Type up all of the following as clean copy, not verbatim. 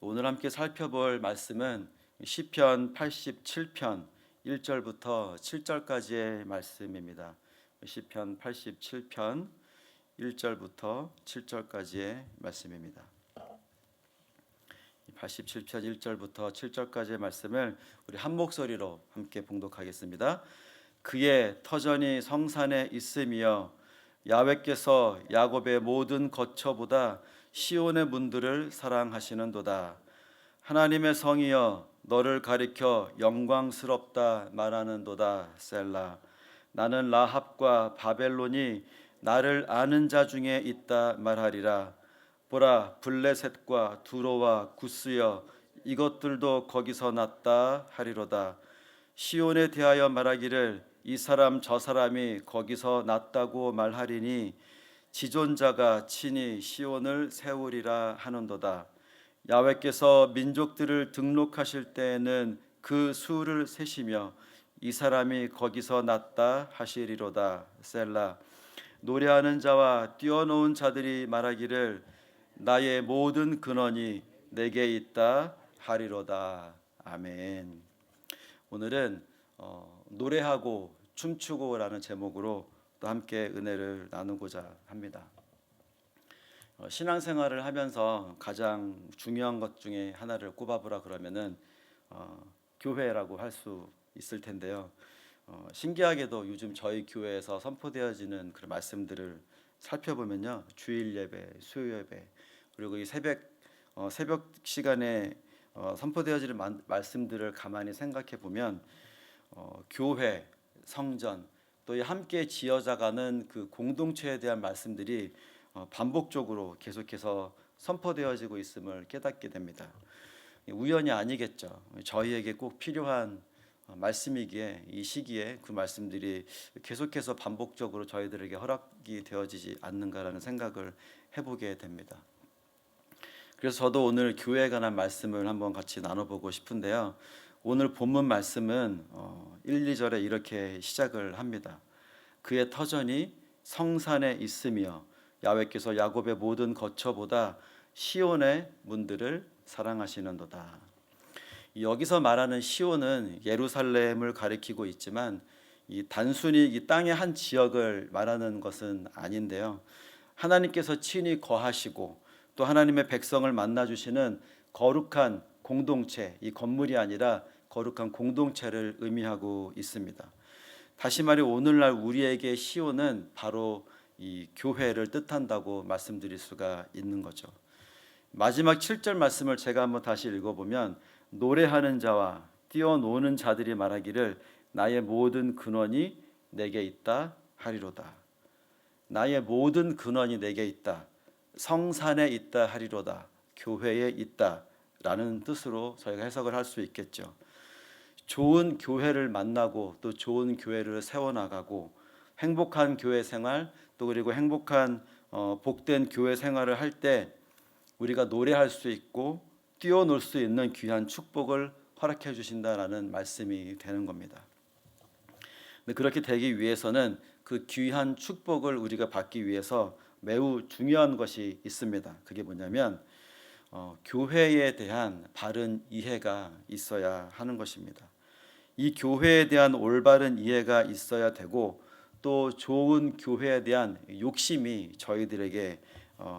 오늘 함께 살펴볼 말씀은 시편 87편 1절부터 7절까지의 말씀입니다. 시편 87편 1절부터 7절까지의 말씀입니다. 87편 1절부터 7절까지의 말씀을 우리 한 목소리로 함께 봉독하겠습니다. 그의 터전이 성산에 있으며 야훼께서 야곱의 모든 거처보다 시온의 문들을 사랑하시는도다. 하나님의 성이여 너를 가리켜 영광스럽다 말하는도다. 셀라. 나는 라합과 바벨론이 나를 아는 자 중에 있다 말하리라. 보라, 블레셋과 두로와 구스여 이것들도 거기서 났다 하리로다. 시온에 대하여 말하기를 이 사람 저 사람이 거기서 났다고 말하리니 지존자가 친히 시온을 세우리라 하는도다. 야훼께서 민족들을 등록하실 때에는 그 수를 세시며 이 사람이 거기서 났다 하시리로다. 셀라. 노래하는 자와 뛰어놓은 자들이 말하기를 나의 모든 근원이 내게 있다 하리로다. 아멘. 오늘은 노래하고 춤추고라는 제목으로 또 함께 은혜를 나누고자 합니다. 신앙생활을 하면서 가장 중요한 것 중에 하나를 꼽아보라 그러면은 교회라고 할 수 있을 텐데요. 신기하게도 요즘 저희 교회에서 선포되어지는 그런 말씀들을 살펴보면요, 주일 예배, 수요 예배, 그리고 이 새벽 시간에 선포되어지는 말씀들을 가만히 생각해 보면 교회, 성전, 또 이 함께 지어져가는 그 공동체에 대한 말씀들이 반복적으로 계속해서 선포되어지고 있음을 깨닫게 됩니다. 우연이 아니겠죠. 저희에게 꼭 필요한 말씀이기에 이 시기에 그 말씀들이 계속해서 반복적으로 저희들에게 허락이 되어지지 않는가라는 생각을 해보게 됩니다. 그래서 저도 오늘 교회에 관한 말씀을 한번 같이 나눠보고 싶은데요. 오늘 본문 말씀은 1, 2절에 이렇게 시작을 합니다. 그의 터전이 성산에 있으며 야훼께서 야곱의 모든 거처보다 시온의 문들을 사랑하시는도다. 여기서 말하는 시온은 예루살렘을 가리키고 있지만 단순히 이 땅의 한 지역을 말하는 것은 아닌데요. 하나님께서 친히 거하시고 또 하나님의 백성을 만나주시는 거룩한 공동체, 이 건물이 아니라 거룩한 공동체를 의미하고 있습니다. 다시 말해 오늘날 우리에게 시온은 바로 이 교회를 뜻한다고 말씀드릴 수가 있는 거죠. 마지막 7절 말씀을 제가 한번 다시 읽어보면 노래하는 자와 뛰어노는 자들이 말하기를 나의 모든 근원이 내게 있다 하리로다. 나의 모든 근원이 내게 있다. 성산에 있다 하리로다. 교회에 있다 라는 뜻으로 저희가 해석을 할 수 있겠죠. 좋은 교회를 만나고 또 좋은 교회를 세워나가고 행복한 교회 생활 또 그리고 행복한 복된 교회 생활을 할 때 우리가 노래할 수 있고 뛰어놀 수 있는 귀한 축복을 허락해 주신다라는 말씀이 되는 겁니다. 근데 그렇게 되기 위해서는 그 귀한 축복을 우리가 받기 위해서 매우 중요한 것이 있습니다. 그게 뭐냐면 교회에 대한 바른 이해가 있어야 하는 것입니다. 이 교회에 대한 올바른 이해가 있어야 되고 또 좋은 교회에 대한 욕심이 저희들에게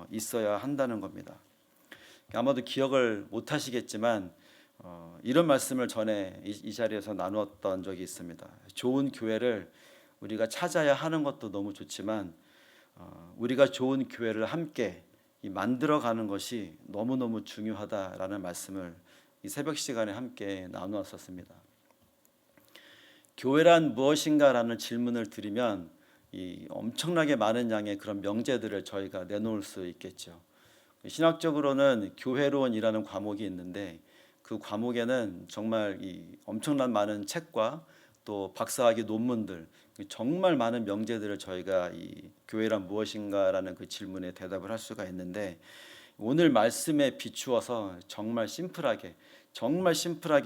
있어야 한다는 겁니다. 아마도 기억을 못 하시겠지만 이런 말씀을 전에 이 자리에서 나누었던 적이 있습니다. 좋은 교회를 우리가 찾아야 하는 것도 너무 좋지만 우리가 좋은 교회를 함께 만들어가는 것이 너무너무 중요하다라는 말씀을 이 새벽 시간에 함께 나누었었습니다. 교회란 무엇인가라는 질문을 드리면 이 엄청나게 많은 양의 그런 명제들을 저희가 내놓을 수 있겠죠. 신학적으로는 교회론이라는 과목이 있는데 그 과목에는 정말 이 엄청난 많은 책과 또 박사학위 논문들 정말 많은 명제들을 저희가 이 교회란 무엇인가라는 그 질문에 대답을 할 수가 있는데 오늘 말씀에 비추어서 정말 심플하게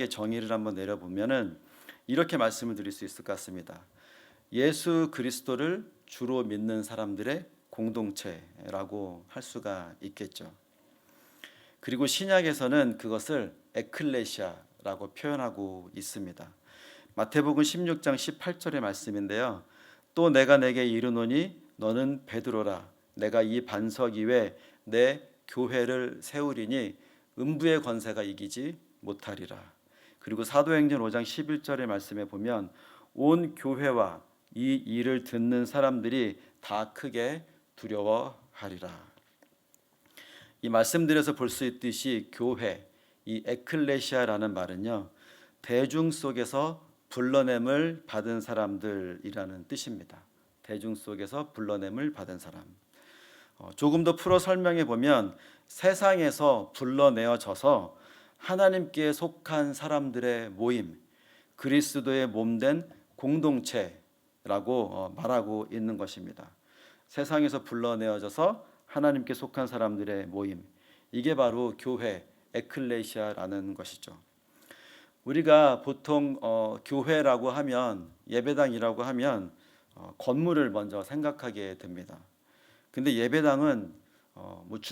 정의를 한번 내려보면은 이렇게 말씀을 드릴 수 있을 것 같습니다. 예수 그리스도를 주로 믿는 사람들의 공동체라고 할 수가 있겠죠. 그리고 신약에서는 그것을 에클레시아라고 표현하고 있습니다. 마태복음 16장 18절의 말씀인데요. 또 내가 내게 이르노니 너는 베드로라. 내가 이 반석 위에 내 교회를 세우리니 음부의 권세가 이기지 못하리라. 그리고 사도행전 5장 11절의 말씀에 보면 온 교회와 이 일을 듣는 사람들이 다 크게 두려워하리라. 이 말씀드려서 볼 수 있듯이 교회, 이 에클레시아라는 말은요, 대중 속에서 불러냄을 받은 사람들이라는 뜻입니다. 대중 속에서 불러냄을 받은 사람. 조금 더 풀어 설명해 보면 세상에서 불러내어져서 하나님께 속한 사람들의 모임, 그리스도의 몸된 공동체라고 말하고 있는 것입니다. 세상에서 불러내어져서 하나님께 속한 사람들의 모임, 이게 바로 교회, 에클레시아라는 것이죠. 우리가 보통 교회라고 하면, 예배당이라고 하면 건물을 먼저 생각하게 됩니다. 근데 예배당은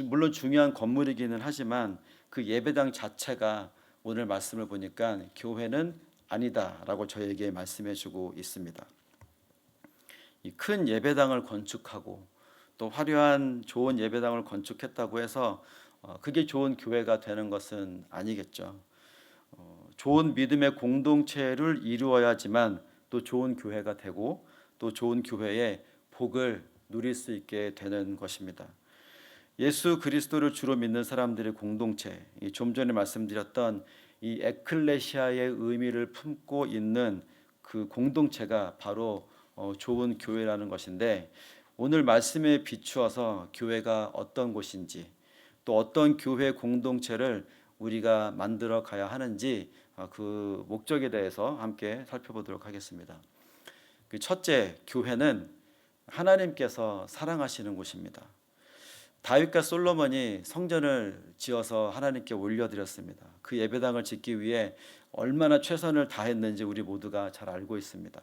물론 중요한 건물이기는 하지만 그 예배당 자체가 오늘 말씀을 보니까 교회는 아니다라고 저에게 말씀해 주고 있습니다. 이 큰 예배당을 건축하고 또 화려한 좋은 예배당을 건축했다고 해서 그게 좋은 교회가 되는 것은 아니겠죠. 좋은 믿음의 공동체를 이루어야지만 또 좋은 교회가 되고 또 좋은 교회의 복을 누릴 수 있게 되는 것입니다. 예수 그리스도를 주로 믿는 사람들의 공동체, 좀 전에 말씀드렸던 이 에클레시아의 의미를 품고 있는 그 공동체가 바로 좋은 교회라는 것인데, 오늘 말씀에 비추어서 교회가 어떤 곳인지 또 어떤 교회 공동체를 우리가 만들어 가야 하는지 그 목적에 대해서 함께 살펴보도록 하겠습니다. 그 첫째, 교회는 하나님께서 사랑하시는 곳입니다. 다윗과 솔로몬이 성전을 지어서 하나님께 올려드렸습니다. 그 예배당을 짓기 위해 얼마나 최선을 다했는지 우리 모두가 잘 알고 있습니다.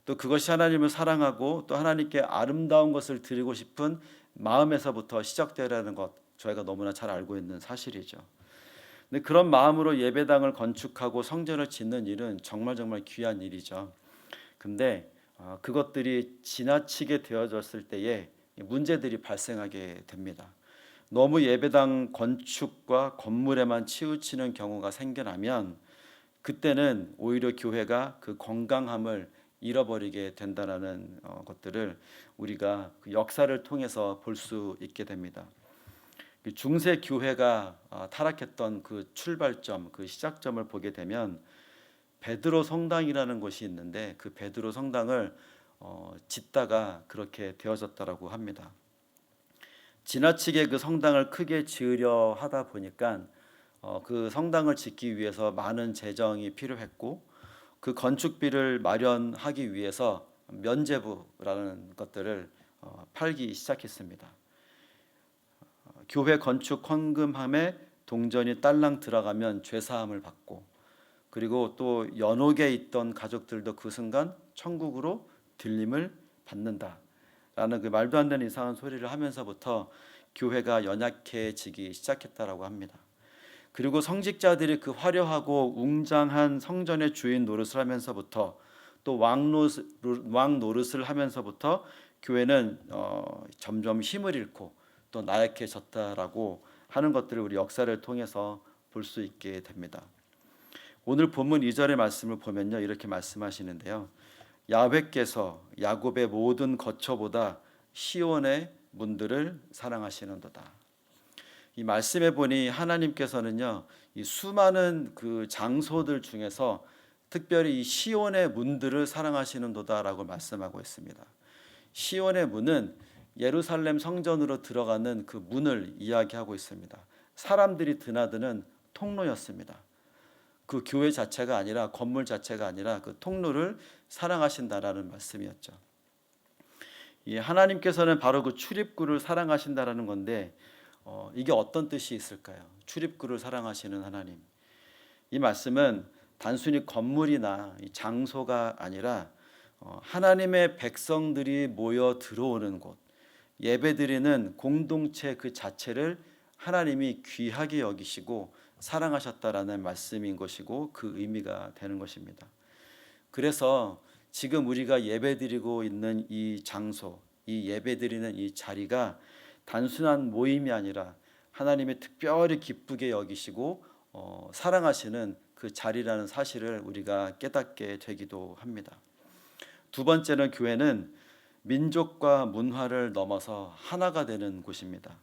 또 그것이 하나님을 사랑하고 또 하나님께 아름다운 것을 드리고 싶은 마음에서부터 시작되라는 것, 저희가 너무나 잘 알고 있는 사실이죠. 근데 그런 마음으로 예배당을 건축하고 성전을 짓는 일은 정말 귀한 일이죠. 근데 그것들이 지나치게 되어졌을 때에 문제들이 발생하게 됩니다. 너무 예배당 건축과 건물에만 치우치는 경우가 생겨나면 그때는 오히려 교회가 그 건강함을 잃어버리게 된다는 것들을 우리가 그 역사를 통해서 볼 수 있게 됩니다. 중세 교회가 타락했던 그 출발점, 그 시작점을 보게 되면 베드로 성당이라는 곳이 있는데 그 베드로 성당을 짓다가 그렇게 되어졌다라고 합니다. 지나치게 그 성당을 크게 지으려 하다 보니까 그 성당을 짓기 위해서 많은 재정이 필요했고 그 건축비를 마련하기 위해서 면제부라는 것들을 팔기 시작했습니다. 교회 건축 헌금함에 동전이 딸랑 들어가면 죄사함을 받고, 그리고 또 연옥에 있던 가족들도 그 순간 천국으로 들림을 받는다라는 그 말도 안 되는 이상한 소리를 하면서부터 교회가 연약해지기 시작했다라고 합니다. 그리고 성직자들이 그 화려하고 웅장한 성전의 주인 노릇을 하면서부터 또 왕 노릇을 하면서부터 교회는 점점 힘을 잃고 또 나약해졌다라고 하는 것들을 우리 역사를 통해서 볼 수 있게 됩니다. 오늘 본문 2절의 말씀을 보면요, 이렇게 말씀하시는데요. 야훼께서 야곱의 모든 거처보다 시온의 문들을 사랑하시는도다. 이 말씀에 보니 하나님께서는요, 이 수많은 그 장소들 중에서 특별히 이 시온의 문들을 사랑하시는도다라고 말씀하고 있습니다. 시온의 문은 예루살렘 성전으로 들어가는 그 문을 이야기하고 있습니다. 사람들이 드나드는 통로였습니다. 그 교회 자체가 아니라, 건물 자체가 아니라 그 통로를 사랑하신다라는 말씀이었죠. 이 하나님께서는 바로 그 출입구를 사랑하신다라는 건데 이게 어떤 뜻이 있을까요? 출입구를 사랑하시는 하나님. 이 말씀은 단순히 건물이나 장소가 아니라 하나님의 백성들이 모여 들어오는 곳, 예배드리는 공동체 그 자체를 하나님이 귀하게 여기시고 사랑하셨다라는 말씀인 것이고 그 의미가 되는 것입니다. 그래서 지금 우리가 예배드리고 있는 이 장소, 이 예배드리는 이 자리가 단순한 모임이 아니라 하나님이 특별히 기쁘게 여기시고 사랑하시는 그 자리라는 사실을 우리가 깨닫게 되기도 합니다. 두 번째는 교회는 민족과 문화를 넘어서 하나가 되는 곳입니다.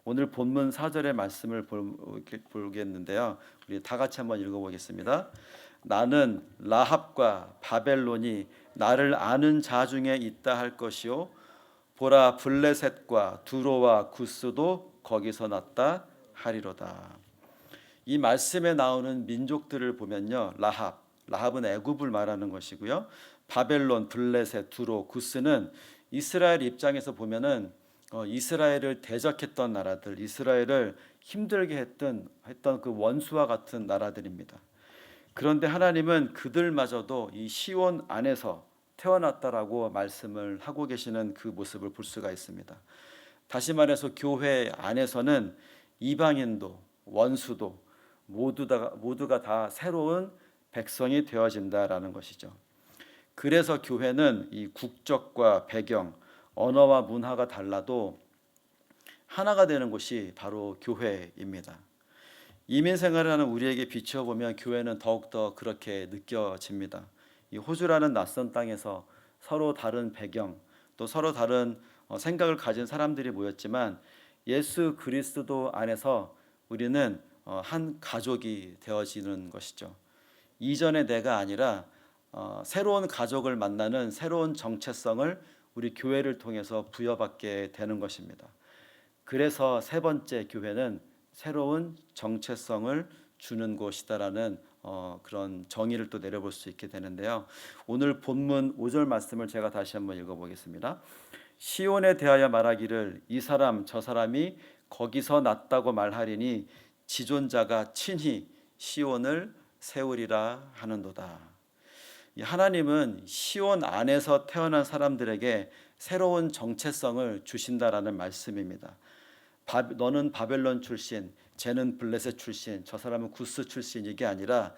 오늘 본문 4절의 말씀을 보겠는데요. 우리 다 같이 한번 읽어보겠습니다. 나는 라합과 바벨론이 나를 아는 자 중에 있다 할 것이요 보라 블레셋과 두로와 구스도 거기서 났다 하리로다. 이 말씀에 나오는 민족들을 보면요, 라합은 애굽을 말하는 것이고요, 바벨론, 블레셋, 두로, 구스는 이스라엘 입장에서 보면은 이스라엘을 대적했던 나라들, 이스라엘을 힘들게 했던 그 원수와 같은 나라들입니다. 그런데 하나님은 그들마저도 이 시온 안에서 태어났다라고 말씀을 하고 계시는 그 모습을 볼 수가 있습니다. 다시 말해서 교회 안에서는 이방인도 원수도 모두가 다 새로운 백성이 되어진다라는 것이죠. 그래서 교회는 이 국적과 배경, 언어와 문화가 달라도 하나가 되는 곳이 바로 교회입니다. 이민 생활을 하는 우리에게 비추어보면 교회는 더욱더 그렇게 느껴집니다. 이 호주라는 낯선 땅에서 서로 다른 배경, 또 서로 다른 생각을 가진 사람들이 모였지만 예수 그리스도 안에서 우리는 한 가족이 되어지는 것이죠. 이전의 내가 아니라 새로운 가족을 만나는 새로운 정체성을 우리 교회를 통해서 부여받게 되는 것입니다. 그래서 세 번째, 교회는 새로운 정체성을 주는 곳이다라는 그런 정의를 또 내려볼 수 있게 되는데요. 오늘 본문 5절 말씀을 제가 다시 한번 읽어보겠습니다. 시온에 대하여 말하기를 이 사람 저 사람이 거기서 났다고 말하리니 지존자가 친히 시온을 세우리라 하는도다. 하나님은 시온 안에서 태어난 사람들에게 새로운 정체성을 주신다라는 말씀입니다. 너는 바벨론 출신, 쟤는 블레셋 출신, 저 사람은 구스 출신, 이게 아니라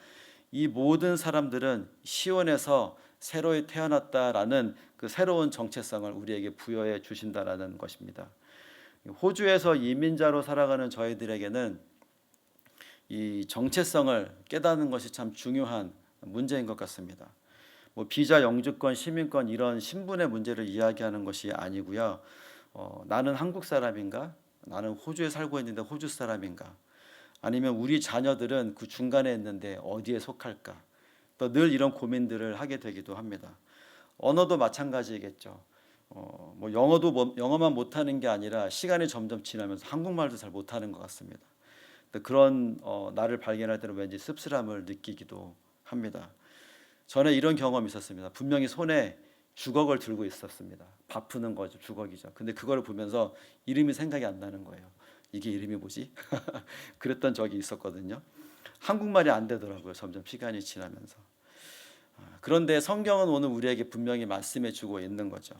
이 모든 사람들은 시온에서 새로 태어났다라는 그 새로운 정체성을 우리에게 부여해 주신다라는 것입니다. 호주에서 이민자로 살아가는 저희들에게는 이 정체성을 깨닫는 것이 참 중요한 문제인 것 같습니다. 비자 영주권, 시민권 이런 신분의 문제를 이야기하는 것이 아니고요. 나는 한국 사람인가? 나는 호주에 살고 있는데 호주 사람인가? 아니면 우리 자녀들은 그 중간에 있는데 어디에 속할까? 또 늘 이런 고민들을 하게 되기도 합니다. 언어도 마찬가지겠죠. 영어만 못하는 게 아니라 시간이 점점 지나면서 한국말도 잘 못하는 것 같습니다. 그런 나를 발견할 때는 왠지 씁쓸함을 느끼기도 합니다. 전에 이런 경험이 있었습니다. 분명히 손에 주걱을 들고 있었습니다. 밥 푸는 거죠, 주걱이죠. 근데 그걸 보면서 이름이 생각이 안 나는 거예요. 이게 이름이 뭐지? 그랬던 적이 있었거든요. 한국말이 안 되더라고요. 점점 시간이 지나면서. 그런데 성경은 오늘 우리에게 분명히 말씀해 주고 있는 거죠.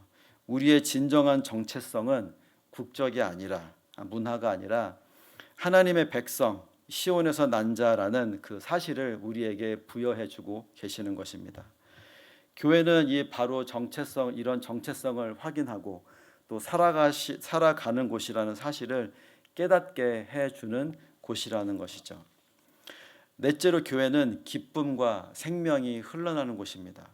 우리의 진정한 정체성은 국적이 아니라, 문화가 아니라 하나님의 백성, 시온에서 난 자라는 그 사실을 우리에게 부여해 주고 계시는 것입니다. 교회는 바로 이런 정체성을 확인하고 또 살아가는 곳이라는 사실을 깨닫게 해주는 곳이라는 것이죠. 넷째로, 교회는 기쁨과 생명이 흘러나는 곳입니다.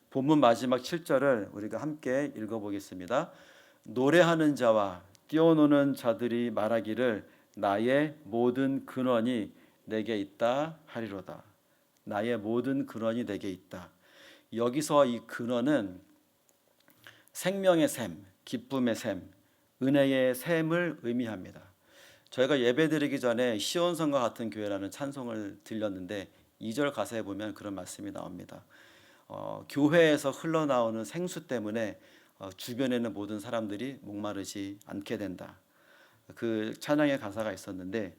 본문 마지막 7절을 우리가 함께 읽어보겠습니다. 노래하는 자와 뛰어노는 자들이 말하기를 나의 모든 근원이 내게 있다 하리로다. 나의 모든 근원이 내게 있다. 여기서 이 근원은 생명의 샘, 기쁨의 샘, 은혜의 샘을 의미합니다. 저희가 예배드리기 전에 시온성과 같은 교회라는 찬송을 들렸는데 2절 가사에 보면 그런 말씀이 나옵니다. 교회에서 흘러나오는 생수 때문에 주변에 있는 모든 사람들이 목마르지 않게 된다. 그 찬양의 가사가 있었는데,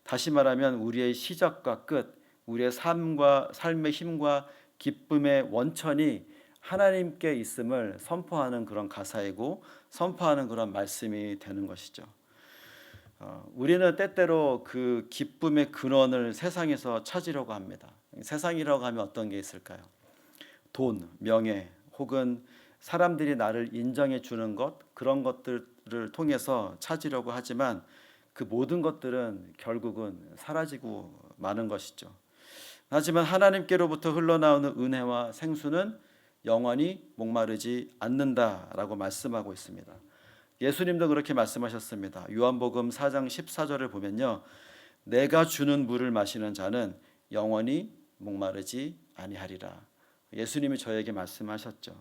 다시 말하면 우리의 시작과 끝, 우리의 삶의 힘과 기쁨의 원천이 하나님께 있음을 선포하는 그런 가사이고 선포하는 그런 말씀이 되는 것이죠. 우리는 때때로 그 기쁨의 근원을 세상에서 찾으려고 합니다. 세상이라고 하면 어떤 게 있을까요? 돈, 명예, 혹은 사람들이 나를 인정해 주는 것, 그런 것들을 통해서 찾으려고 하지만 그 모든 것들은 결국은 사라지고 마는 것이죠. 하지만 하나님께로부터 흘러나오는 은혜와 생수는 영원히 목마르지 않는다라고 말씀하고 있습니다. 예수님도 그렇게 말씀하셨습니다. 요한복음 4장 14절을 보면요, 내가 주는 물을 마시는 자는 영원히 목마르지 아니하리라. 예수님이 저에게 말씀하셨죠.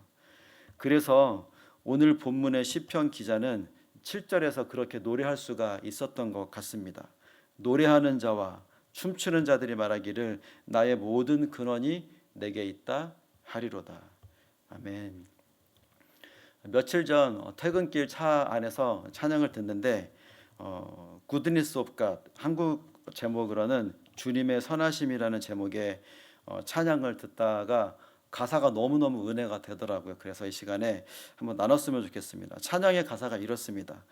그래서 오늘 본문의 시편 기자는 7절에서 그렇게 노래할 수가 있었던 것 같습니다. 노래하는 자와 춤추는 자들이 말하기를 나의 모든 근원이 내게 있다 하리로다. 아멘. 며칠 전 퇴근길 차 안에서 찬양을 듣는데 Goodness of God, 한국 제목으로는 주님의 선하심이라는 제목의 찬양을 듣다가 가사가 너무너무 은혜가 되더라고요. 그래서 이 시간에 한번 나눴으면 좋겠습니다. 찬양의 가사가 이렇습니다.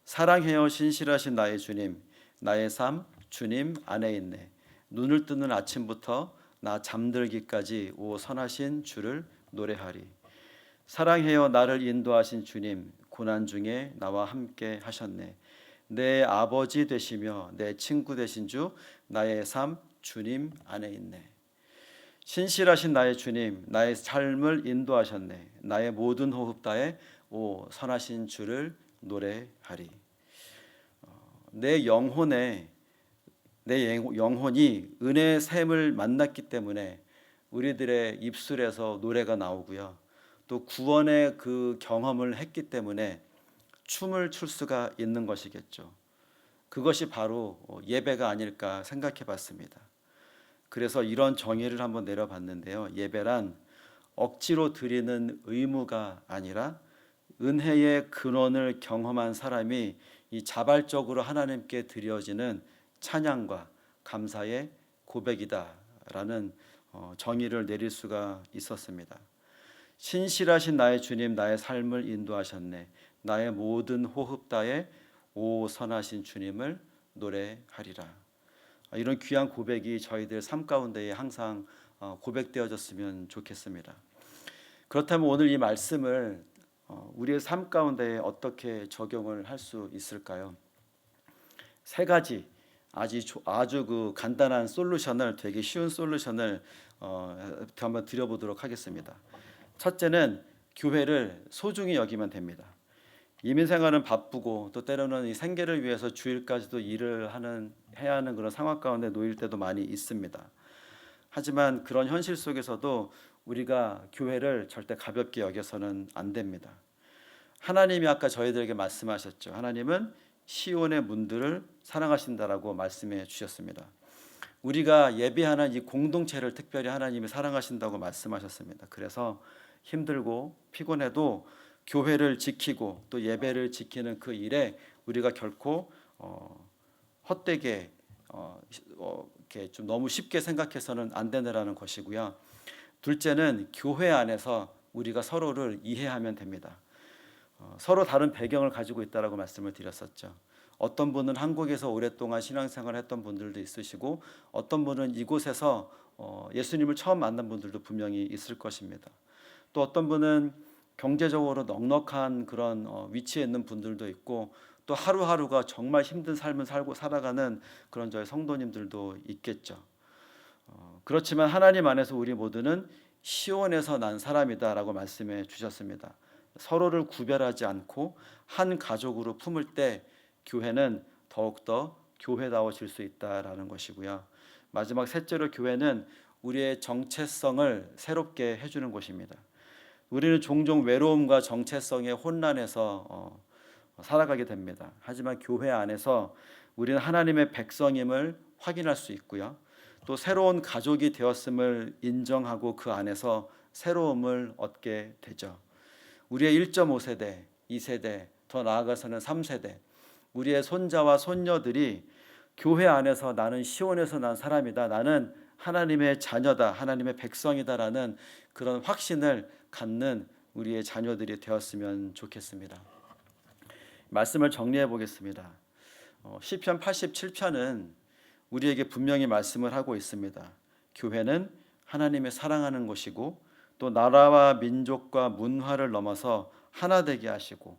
사랑해요 신실하신 나의 주님, 나의 삶 주님 안에 있네. 눈을 뜨는 아침부터 나 잠들기까지 오 선하신 주를 노래하리. 사랑해요 나를 인도하신 주님, 고난 중에 나와 함께 하셨네. 내 아버지 되시며 내 친구 되신 주, 나의 삶 주님 안에 있네. 신실하신 나의 주님, 나의 삶을 인도하셨네. 나의 모든 호흡 다에 오 선하신 주를 노래하리. 내 영혼이 은혜의 샘을 만났기 때문에 우리들의 입술에서 노래가 나오고요. 또 구원의 그 경험을 했기 때문에 춤을 출 수가 있는 것이겠죠. 그것이 바로 예배가 아닐까 생각해 봤습니다. 그래서 이런 정의를 한번 내려봤는데요. 예배란 억지로 드리는 의무가 아니라 은혜의 근원을 경험한 사람이 이 자발적으로 하나님께 드려지는 찬양과 감사의 고백이다라는 정의를 내릴 수가 있었습니다. 신실하신 나의 주님, 나의 삶을 인도하셨네. 나의 모든 호흡 다에 오 선하신 주님을 노래하리라. 이런 귀한 고백이 저희들 삶 가운데에 항상 고백되어졌으면 좋겠습니다. 그렇다면 오늘 이 말씀을 우리의 삶 가운데에 어떻게 적용을 할 수 있을까요? 세 가지 아주 그 간단한 솔루션을, 되게 쉬운 솔루션을 한번 드려보도록 하겠습니다. 첫째는 교회를 소중히 여기면 됩니다. 이민생활은 바쁘고 또 때로는 이 생계를 위해서 주일까지도 일을 해야 하는 그런 상황 가운데 놓일 때도 많이 있습니다. 하지만 그런 현실 속에서도 우리가 교회를 절대 가볍게 여겨서는 안 됩니다. 하나님이 아까 저희들에게 말씀하셨죠. 하나님은 시온의 문들을 사랑하신다라고 말씀해 주셨습니다. 우리가 예배하는 이 공동체를 특별히 하나님이 사랑하신다고 말씀하셨습니다. 그래서 힘들고 피곤해도 교회를 지키고 또 예배를 지키는 그 일에 우리가 결코 헛되게 이렇게 좀 너무 쉽게 생각해서는 안 되느라는 것이고요. 둘째는 교회 안에서 우리가 서로를 이해하면 됩니다. 서로 다른 배경을 가지고 있다라고 말씀을 드렸었죠. 어떤 분은 한국에서 오랫동안 신앙생활을 했던 분들도 있으시고 어떤 분은 이곳에서 예수님을 처음 만난 분들도 분명히 있을 것입니다. 또 어떤 분은 경제적으로 넉넉한 그런 위치에 있는 분들도 있고 또 하루하루가 정말 힘든 삶을 살아가는 그런 저희 성도님들도 있겠죠. 그렇지만 하나님 안에서 우리 모두는 시온에서 난 사람이다라고 말씀해 주셨습니다. 서로를 구별하지 않고 한 가족으로 품을 때 교회는 더욱더 교회다워질 수 있다라는 것이고요. 마지막 셋째로 교회는 우리의 정체성을 새롭게 해주는 곳입니다. 우리는 종종 외로움과 정체성의 혼란에서 살아가게 됩니다. 하지만 교회 안에서 우리는 하나님의 백성임을 확인할 수 있고요. 또 새로운 가족이 되었음을 인정하고 그 안에서 새로움을 얻게 되죠. 우리의 1.5세대, 2세대, 더 나아가서는 3세대, 우리의 손자와 손녀들이 교회 안에서 나는 시온에서 난 사람이다, 나는 하나님의 자녀다, 하나님의 백성이다라는 그런 확신을 갖는 우리의 자녀들이 되었으면 좋겠습니다. 말씀을 정리해 보겠습니다. 시편 87편은 우리에게 분명히 말씀을 하고 있습니다. 교회는 하나님의 사랑하는 곳이고 또 나라와 민족과 문화를 넘어서 하나 되게 하시고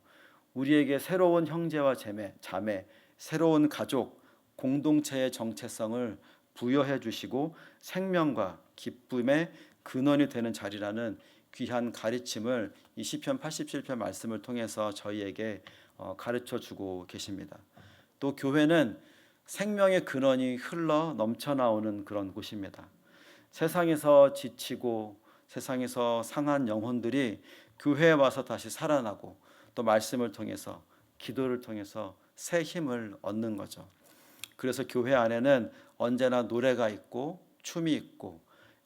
우리에게 새로운 형제와 자매, 새로운 가족, 공동체의 정체성을 부여해 주시고 생명과 기쁨의 근원이 되는 자리라는 귀한 가르침을 이 시편 87편 말씀을 통해서 저희에게 가르쳐 주고 계십니다. 또 교회는 생명의 근원이 흘러 넘쳐나오는 그런 곳입니다. 세상에서 지치고 세상에서 상한 영혼들이 교회에 와서 다시 살아나고 또 말씀을 통해서 기도를 통해서 새 힘을 얻는 거죠. 그래서 교회 안에는 언제나 노래가 있고 춤이 있고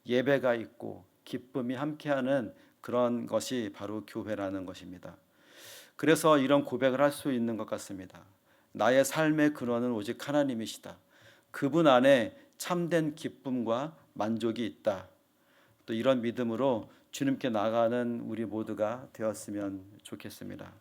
예배가 있고 기쁨이 함께하는 그런 것이 바로 교회라는 것입니다. 그래서 이런 고백을 할 수 있는 것 같습니다. 나의 삶의 근원은 오직 하나님이시다. 그분 안에 참된 기쁨과 만족이 있다. 또 이런 믿음으로 주님께 나가는 우리 모두가 되었으면 좋겠습니다.